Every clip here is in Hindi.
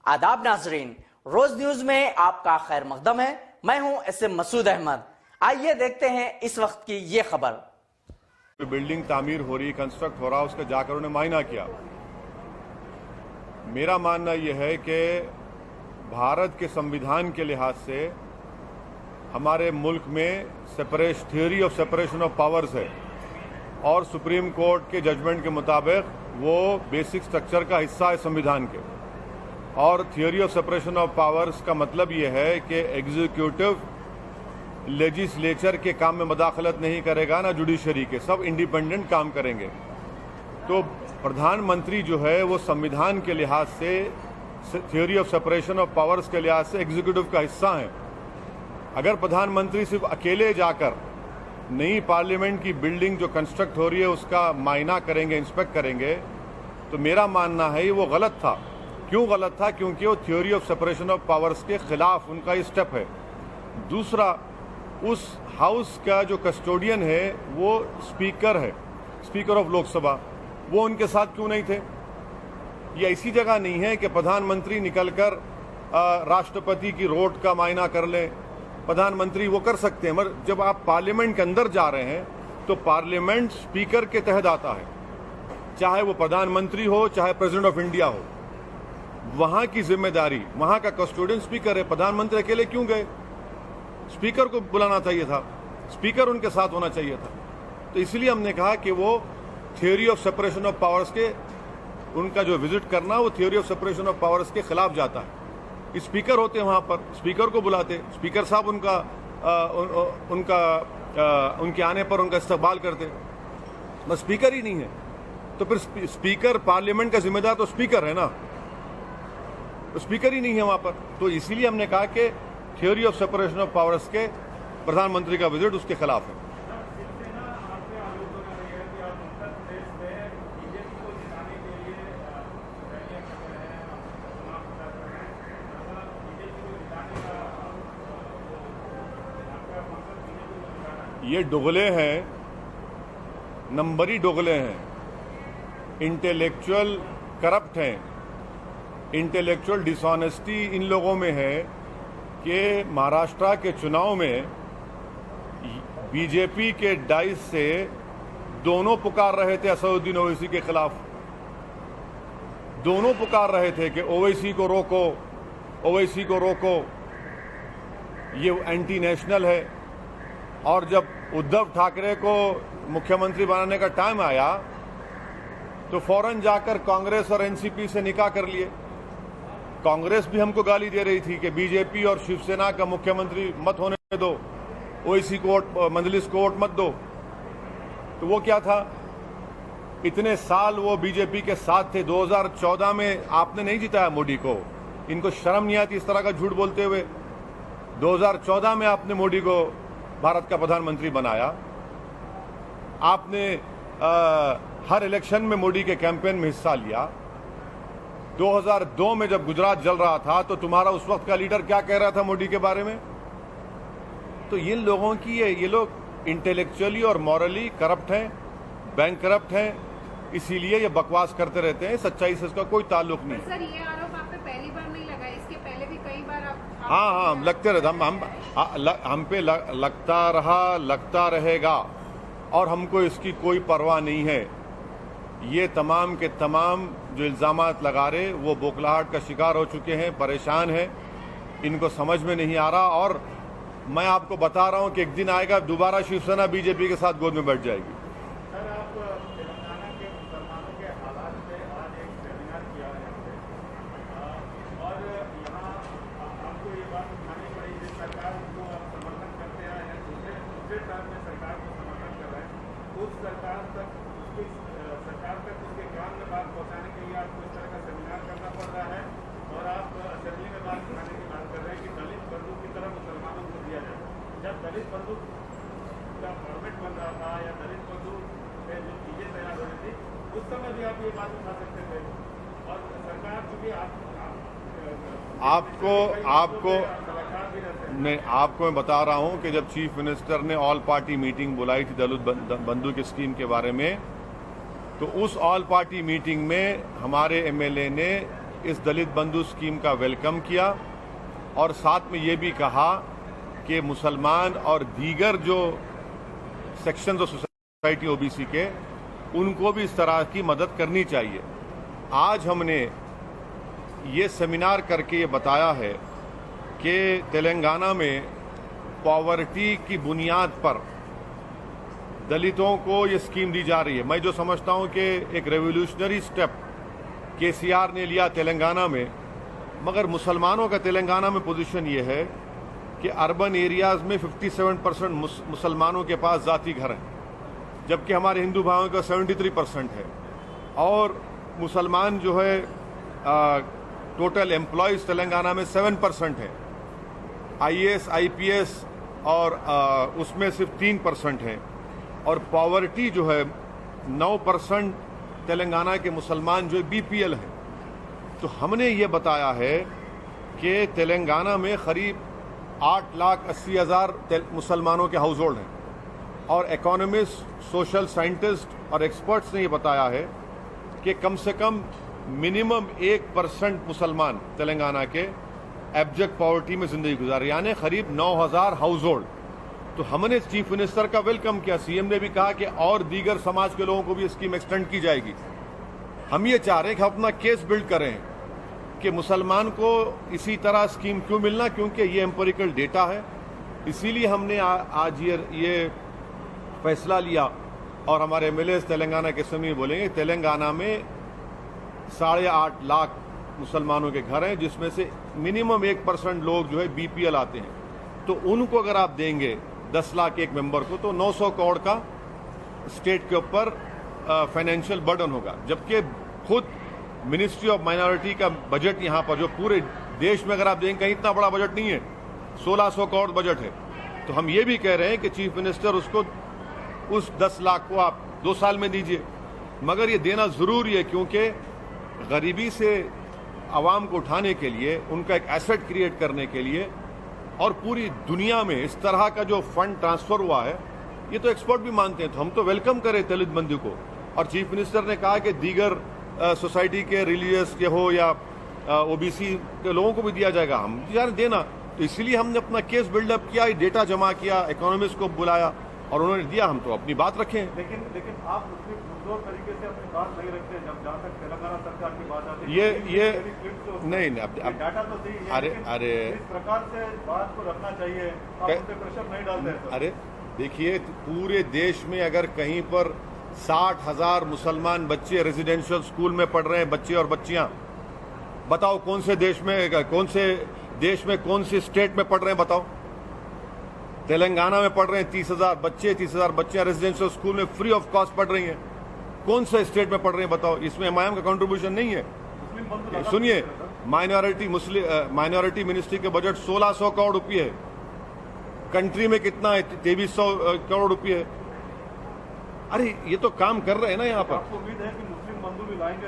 आदाब नाजरीन, रोज न्यूज में आपका खैर मकदम है। मैं हूं एसएम मसूद अहमद। आइए देखते हैं इस वक्त की ये खबर। बिल्डिंग तामीर हो रही, कंस्ट्रक्ट हो रहा, उसका जाकर उन्हें मायना किया। मेरा मानना यह है कि भारत के संविधान के लिहाज से हमारे मुल्क में theory of separation of powers है और सुप्रीम कोर्ट के जजमेंट के मुताबिक वो बेसिक स्ट्रक्चर का हिस्सा है संविधान के। और theory of separation of powers का मतलब ये है कि एग्जीक्यूटिव लेजिस्लेचर के काम में मदाखलत नहीं करेगा, ना जुडिशरी के, सब इंडिपेंडेंट काम करेंगे। तो प्रधानमंत्री जो है वो संविधान के लिहाज से, theory of separation of powers के लिहाज से एग्जीक्यूटिव का हिस्सा है। अगर प्रधानमंत्री सिर्फ अकेले जाकर नई पार्लियामेंट की बिल्डिंग जो कंस्ट्रक्ट हो रही है उसका मायना करेंगे, इंस्पेक्ट करेंगे, तो मेरा मानना है वो गलत था। क्यों गलत था? क्योंकि वो theory of separation of powers के खिलाफ उनका ये स्टेप है। दूसरा, उस हाउस का जो कस्टोडियन है वो स्पीकर है, स्पीकर ऑफ लोकसभा, वो उनके साथ क्यों नहीं थे? ये ऐसी जगह नहीं है कि प्रधानमंत्री निकलकर राष्ट्रपति की रोड का मायना कर लें। प्रधानमंत्री वो कर सकते हैं, मगर जब आप पार्लियामेंट के अंदर जा रहे हैं तो पार्लियामेंट स्पीकर के तहत आता है, चाहे वो प्रधानमंत्री हो चाहे प्रेसिडेंट ऑफ इंडिया हो। वहां की जिम्मेदारी, वहां का कस्टोडियन स्पीकर है। प्रधानमंत्री अकेले क्यों गए? स्पीकर को बुलाना चाहिए था, स्पीकर उनके साथ होना चाहिए था। तो इसलिए हमने कहा कि वो theory of separation of powers के, उनका जो विजिट करना वो theory of separation of powers के खिलाफ जाता है। स्पीकर होते वहां पर, स्पीकर को बुलाते, स्पीकर साहब उनके आने पर उनका इस्तकबाल करते। बस स्पीकर ही नहीं है तो फिर स्पीकर, पार्लियामेंट का जिम्मेदार तो स्पीकर है ना, तो स्पीकर ही नहीं है वहां पर। तो इसीलिए हमने कहा कि theory of separation of powers के प्रधानमंत्री का विजिट उसके खिलाफ है। ये डुगले हैं, नंबरी डुगले हैं, इंटेलेक्चुअल करप्ट हैं। इंटेलेक्चुअल डिसऑनेस्टी इन लोगों में है कि महाराष्ट्र के चुनाव में बीजेपी के डाइस से दोनों पुकार रहे थे असदुद्दीन ओवैसी के खिलाफ। दोनों पुकार रहे थे कि ओवैसी को रोको, ओवैसी को रोको, ये एंटी नेशनल है। और जब उद्धव ठाकरे को मुख्यमंत्री बनाने का टाइम आया तो फौरन जाकर कांग्रेस और एनसीपी से निकाह कर लिए। कांग्रेस भी हमको गाली दे रही थी कि बीजेपी और शिवसेना का मुख्यमंत्री मत होने दो, ओवैसी को मजलिस को वोट मत दो। तो वो क्या था, इतने साल वो बीजेपी के साथ थे। 2014 में आपने नहीं जिताया मोदी को, इनको शर्म नहीं आती इस तरह का झूठ बोलते हुए। 2014 में आपने मोदी को भारत का प्रधानमंत्री बनाया। आपने हर इलेक्शन में मोदी के कैंपेन में हिस्सा लिया। 2002 में जब गुजरात जल रहा था तो तुम्हारा उस वक्त का लीडर क्या कह रहा था मोदी के बारे में? तो ये लोगों की, ये लोग इंटेलेक्चुअली और मॉरली करप्ट हैं, बैंक करप्ट हैं, इसीलिए ये बकवास करते रहते हैं। सच्चाई से इसका कोई ताल्लुक नहीं। सर, ये आरोप आप पे पहली बार नहीं लगा, इसके पहले भी कई बार आप हाँ लगते रहते, हम पे लगता रहेगा और हमको इसकी कोई परवाह नहीं है। ये तमाम के तमाम जो इल्जामात लगा रहे वो बौखलाहट का शिकार हो चुके हैं, परेशान हैं, इनको समझ में नहीं आ रहा। और मैं आपको बता रहा हूं कि एक दिन आएगा दोबारा शिवसेना बीजेपी के साथ गोद में बैठ जाएगी। सर, आप तेलंगाना के मुसलमानों के हालात पे आज एक सेमिनार किया है और यहाँ आपको ये बात उठानी पड़ी कि सरकार को आप समर्थन करते आए हैं, दूसरे टर्म में सरकार को समर्थन कर रहे हैं, उस सरकार तक उसके ज्ञान में बात पहुँचाने के लिए आपको इस तरह का सेमिनार करना पड़ रहा है। और आप असेंबली में बात उठाने की बात कर रहे हैं कि दलित बंधु की तरह मुसलमानों को दिया जाए। जब दलित बंधु का फॉर्मेट बन रहा था या दलित बंधु में जो चीजें तैयार हो रही थी, उस समय भी आप ये बात उठा सकते थे। और सरकार चूंकि आपको मैं बता रहा हूं कि जब चीफ मिनिस्टर ने ऑल पार्टी मीटिंग बुलाई थी दलित बंधु की स्कीम के बारे में, तो उस ऑल पार्टी मीटिंग में हमारे एमएलए ने इस दलित बंधु स्कीम का वेलकम किया और साथ में ये भी कहा कि मुसलमान और दीगर जो सेक्शंस ऑफ सोसाइटी ओबीसी के, उनको भी इस तरह की मदद करनी चाहिए। आज हमने ये सेमिनार करके ये बताया है कि तेलंगाना में पॉवर्टी की बुनियाद पर दलितों को ये स्कीम दी जा रही है। मैं जो समझता हूं कि एक रेवोल्यूशनरी स्टेप केसीआर ने लिया तेलंगाना में, मगर मुसलमानों का तेलंगाना में पोजीशन ये है कि अर्बन एरियाज में 57% मुसलमानों के पास जाति घर हैं, जबकि हमारे हिंदू भाइयों का 73% है। और मुसलमान जो है टोटल एम्प्लॉयज तेलंगाना में 7% है, आईएएस आईपीएस और उसमें सिर्फ 3% है, और पॉवर्टी जो है 9% तेलंगाना के मुसलमान जो बीपीएल है। तो हमने ये बताया है कि तेलंगाना में करीब 8,80,000 मुसलमानों के हाउस होल्ड हैं, और इकोनॉमिस्ट, सोशल साइंटिस्ट और एक्सपर्ट्स ने ये बताया है कि कम से कम मिनिमम 1% मुसलमान तेलंगाना के एब्जेक्ट पॉवर्टी में जिंदगी गुजार, यानी करीब 9,000 हाउस होल्ड। तो हमने चीफ मिनिस्टर का वेलकम किया। सीएम ने भी कहा कि और दीगर समाज के लोगों को भी स्कीम एक्सटेंड की जाएगी। हम ये चाह रहे हैं कि अपना केस बिल्ड करें कि मुसलमान को इसी तरह स्कीम क्यों मिलना, क्योंकि ये एम्पिरिकल डेटा है। इसीलिए हमने आज ये फैसला लिया, और हमारे एमएलएस तेलंगाना के समय बोलेंगे, तेलंगाना में 8.5 लाख मुसलमानों के घर हैं, जिसमें से मिनिमम 1% लोग जो है बीपीएल आते हैं। तो उनको अगर आप देंगे 10 लाख एक मेंबर को, तो 900 करोड़ का स्टेट के ऊपर फाइनेंशियल बर्डन होगा। जबकि खुद मिनिस्ट्री ऑफ माइनॉरिटी का बजट यहाँ पर जो पूरे देश में अगर आप देखें, कहीं इतना बड़ा बजट नहीं है, 1600 करोड़ बजट है। तो हम ये भी कह रहे हैं कि चीफ मिनिस्टर उसको उस 10 लाख को आप 2 साल में दीजिए, मगर ये देना जरूरी है, क्योंकि गरीबी से आवाम को उठाने के लिए, उनका एक एसेट क्रिएट करने के लिए, और पूरी दुनिया में इस तरह का जो फंड ट्रांसफर हुआ है, ये तो एक्सपर्ट भी मानते हैं। तो हम तो वेलकम करें दलित बंधु को। और चीफ मिनिस्टर ने कहा कि दीगर सोसाइटी के, रिलीजियस के हो या ओबीसी के लोगों को भी दिया जाएगा। हम यार देना, तो इसीलिए हमने अपना केस बिल्डअप किया, डेटा जमा किया, इकोनॉमिस्ट को बुलाया और उन्होंने दिया। हम तो अपनी बात रखें। लेकिन आप उसमें पुरजोर तरीके से अपनी बात नहीं रखते हैं। जब जहाँ तक तेलंगाना सरकार की बात आती है, ये नहीं अब डाटा तो सही है, अरे इस प्रकार से बात को रखना चाहिए। आप उन पे प्रेशर नहीं डालते हैं। अरे देखिए, पूरे देश में अगर कहीं पर 60,000 मुसलमान बच्चे रेजिडेंशियल स्कूल में पढ़ रहे हैं, बच्चे और बच्चियां, बताओ कौन से देश में कौन सी स्टेट में पढ़ रहे हैं? बताओ। तेलंगाना में पढ़ रहे हैं 30,000 बच्चे, 30,000 बच्चियां रेजिडेंशियल स्कूल में फ्री ऑफ कॉस्ट पढ़ रही हैं। कौन से स्टेट में पढ़ रहे हैं बताओ? इसमें एमआईएम का कंट्रीब्यूशन नहीं है। सुनिए, माइनॉरिटी मिनिस्ट्री के बजट 1600 करोड़ रुपये है। कंट्री में कितना है? 2300 करोड़ रुपये है। अरे ये तो काम कर रहे हैं ना यहाँ पर। आपको उम्मीद है कि मुस्लिम बंधु भी लाएंगे?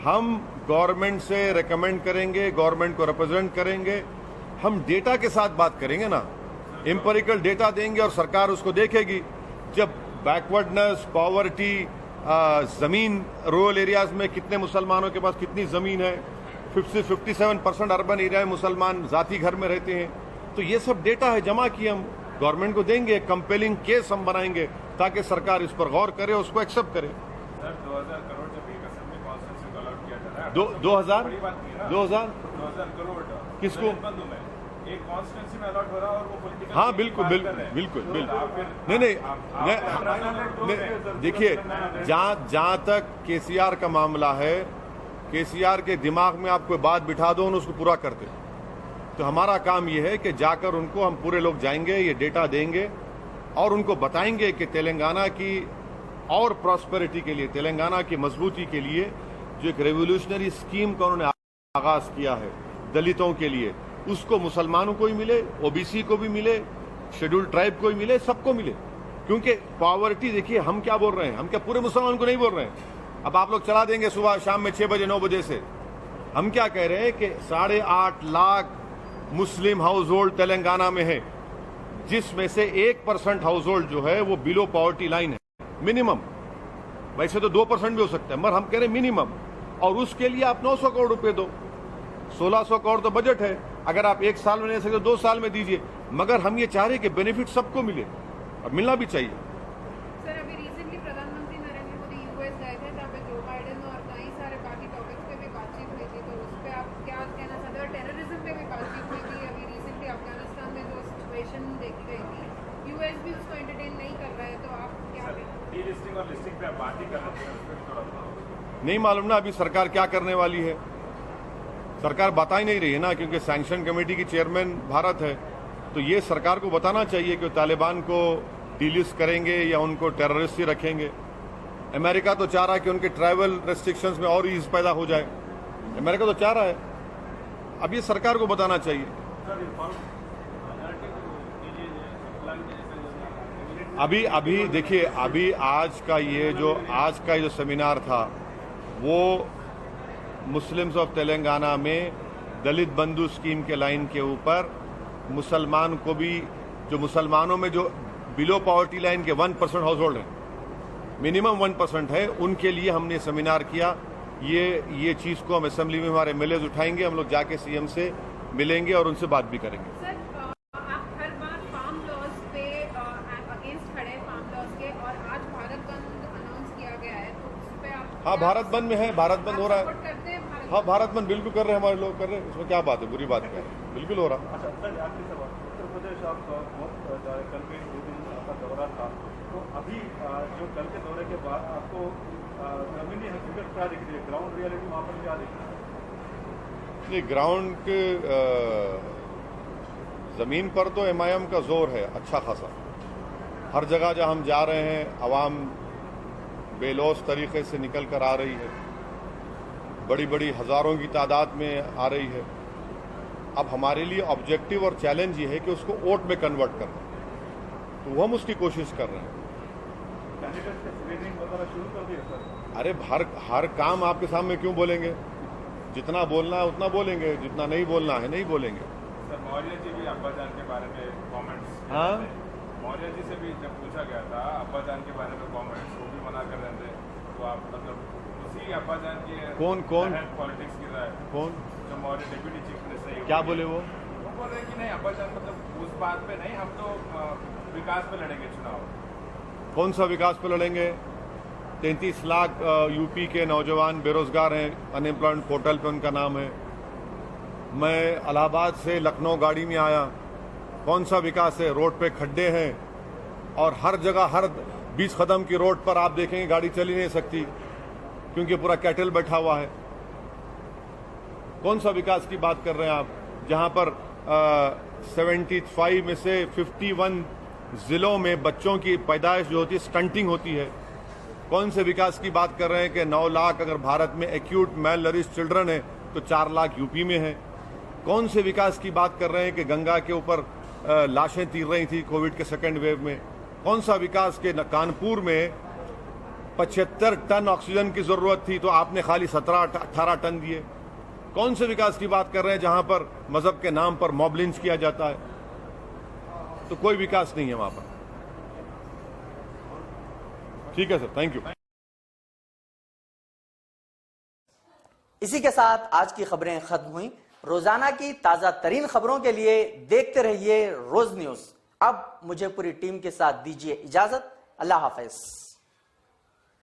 हम गवर्नमेंट से रेकमेंड करेंगे, गवर्नमेंट को रिप्रेजेंट करेंगे, हम डेटा के साथ बात करेंगे ना, एम्पिरिकल डेटा देंगे और सरकार उसको देखेगी। जब बैकवर्डनेस, पॉवर्टी, जमीन, रूरल एरियाज में कितने मुसलमानों के पास कितनी जमीन है, 57% अर्बन एरिया में मुसलमान जाति घर में रहते हैं, तो ये सब डेटा है, जमा किए हम गवर्नमेंट को देंगे। कंपेलिंग केस हम बनाएंगे ताकि सरकार इस पर गौर करे, उसको एक्सेप्ट करे। सर 2000 करोड़ जब एक असेंबली कॉन्स्टिट्यूंसी को अलॉट किया जा रहा है, 2000 करोड़ किसको? एक कॉन्स्टिट्यूंसी में अलॉट हो रहा है और वो पॉलिटिकल, हाँ बिल्कुल। नहीं, देखिए, जहां तक केसीआर का मामला है, केसीआर के दिमाग में आप कोई बात बिठा दो, उसको पूरा कर दे। तो हमारा काम ये है कि जाकर उनको, हम पूरे लोग जाएंगे, ये डेटा देंगे और उनको बताएंगे कि तेलंगाना की और प्रॉस्पेरिटी के लिए, तेलंगाना की मजबूती के लिए जो एक रेवोल्यूशनरी स्कीम का उन्होंने आगाज किया है दलितों के लिए, उसको मुसलमानों को ही मिले, ओबीसी को भी मिले, शेड्यूल्ड ट्राइब को ही मिले, सबको मिले। क्योंकि पॉवर्टी, देखिए हम क्या बोल रहे हैं, हम क्या पूरे मुसलमान को नहीं बोल रहे हैं। अब आप लोग चला देंगे सुबह शाम में 6 बजे 9 बजे से। हम क्या कह रहे हैं कि 8.5 लाख मुस्लिम हाउस होल्ड तेलंगाना में है, जिसमें से 1% हाउस होल्ड जो है वो बिलो पॉवर्टी लाइन है, मिनिमम। वैसे तो 2% भी हो सकता है, मगर हम कह रहे हैं मिनिमम। और उसके लिए आप 900 करोड़ रुपए दो। 1600 करोड़ तो बजट है, अगर आप एक साल में नहीं सकते 2 साल में दीजिए, मगर हम ये चाह रहे कि बेनिफिट सबको मिले और मिलना भी चाहिए। सर, अभी रिसेंटली प्रधानमंत्री नरेंद्र मोदी यूएस गए थे, जहाँ पे जो बाइडेन और कई सारे बाकी टॉपिक्स पे भी बातचीत हुई थी, तो उस पर आप क्या कहना चाहते हैं? टेररिज्म पे भी बातचीत हुई थी। अभी रिसेंटली अफगानिस्तान में जो सिचुएशन देखी गई थी, यूएस भी उसको एंटरटेन नहीं कर रहा है, तो आप क्या कहेंगे? डीलिस्टिंग और लिस्टिंग पे आप बात ही कर रहे थे, नहीं मालूम ना अभी सरकार क्या करने वाली है, सरकार बता ही नहीं रही है ना, क्योंकि सैंक्शन कमेटी की चेयरमैन भारत है। तो ये सरकार को बताना चाहिए कि तालिबान को डीलिस्ट करेंगे या उनको टेररिस्ट ही रखेंगे। अमेरिका तो चाह रहा है कि उनके ट्रैवल रेस्ट्रिक्शंस में और ईज पैदा हो जाए, अमेरिका तो चाह रहा है। अब ये सरकार को बताना चाहिए। अभी देखिए, अभी आज का जो सेमिनार था वो मुस्लिम्स ऑफ तेलंगाना में दलित बंधु स्कीम के लाइन के ऊपर मुसलमान को भी, जो मुसलमानों में जो बिलो पॉवर्टी लाइन के 1% हाउस होल्ड है, मिनिमम 1% है, उनके लिए हमने सेमिनार किया। ये चीज को हम असेंबली में हमारे एमएलएज उठाएंगे, हम लोग जाके सीएम से मिलेंगे और उनसे बात भी करेंगे। सर, आप हर बार फार्म लॉज पे अगेंस्ट खड़े, फार्म लॉज के, और आज भारत बंद अनाउंस किया गया है, तो उस पे आप? हाँ, भारत बंद में है, भारत बंद हो रहा है। करते हैं भारत? हाँ, भारत बंद बिल्कुल कर रहे हैं, हमारे लोग कर रहे हैं, इसमें क्या बात है, बुरी बात क्या है, बिल्कुल हो रहा। अच्छा सर, आखिरी सवाल, उत्तर प्रदेश आप बहुत कल के 2 दिन का दौरा था, तो अभी जो कल के दौरे के बाद आपको जमीनी हकीकत क्या दिख रही है, ग्राउंड रियलिटी वहाँ पर क्या दिख रहा है? नहीं, ग्राउंड के जमीन पर तो एमआईएम का जोर है अच्छा खासा। हर जगह जहां हम जा रहे हैं अवाम बेलौस तरीके से निकल कर आ रही है, बड़ी बड़ी हजारों की तादाद में आ रही है। अब हमारे लिए ऑब्जेक्टिव और चैलेंज ये है कि उसको वोट में कन्वर्ट करना, तो हम उसकी कोशिश कर रहे हैं। कैंडिडेट से स्क्रीनिंग वगैरह शुरू कर दिया सर? अरे हर काम आपके सामने क्यों बोलेंगे, जितना बोलना है उतना बोलेंगे, जितना नहीं बोलना है नहीं बोलेंगे। सर, मौर्य जी भी अब्बा जान के बारे में कमेंट्स, हाँ, मौर्य जी से भी जब पूछा गया था अब्बा जान के बारे में कमेंट्स, वो भी मना कर रहे थे, तो आप मतलब उसी अब्बा जान की कौन पॉलिटिक्स की राय, कौन जो मौर्य डिप्टी चीफ मिनिस्टर क्या बोले? वो बोल रहे कि नहीं अब्बा जान मतलब उस बात पे नहीं, हम तो विकास पे लड़ेंगे चुनाव। कौन सा विकास पे लड़ेंगे? 33 लाख यूपी के नौजवान बेरोजगार हैं, अनएम्प्लॉयमेंट पोर्टल पे उनका नाम है। मैं इलाहाबाद से लखनऊ गाड़ी में आया, कौन सा विकास है? रोड पे खड्डे हैं और हर जगह, हर 20 कदम की रोड पर आप देखेंगे गाड़ी चल ही नहीं सकती क्योंकि पूरा कैटल बैठा हुआ है। कौन सा विकास की बात कर रहे हैं आप, जहां पर 75 में से 51 जिलों में बच्चों की पैदाइश जो होती है स्टंटिंग होती है? कौन से विकास की बात कर रहे हैं कि 9 लाख अगर भारत में एक्यूट मेल नरिश चिल्ड्रन है तो 4 लाख यूपी में है? कौन से विकास की बात कर रहे हैं कि गंगा के ऊपर लाशें तीर रही थी कोविड के सेकेंड वेव में? कौन सा विकास के कानपुर में 75 टन ऑक्सीजन की जरूरत थी तो आपने खाली 17-18 टन दिए? कौन से विकास की बात कर रहे हैं जहां पर मजहब के नाम पर मॉब लिंच किया जाता है? तो कोई विकास नहीं है वहां पर। ठीक है सर, थैंक यू। इसी के साथ आज की खबरें खत्म हुई। रोजाना की ताजा तरीन खबरों के लिए देखते रहिए रोज न्यूज। अब मुझे पूरी टीम के साथ दीजिए इजाजत। अल्लाह हाफिज।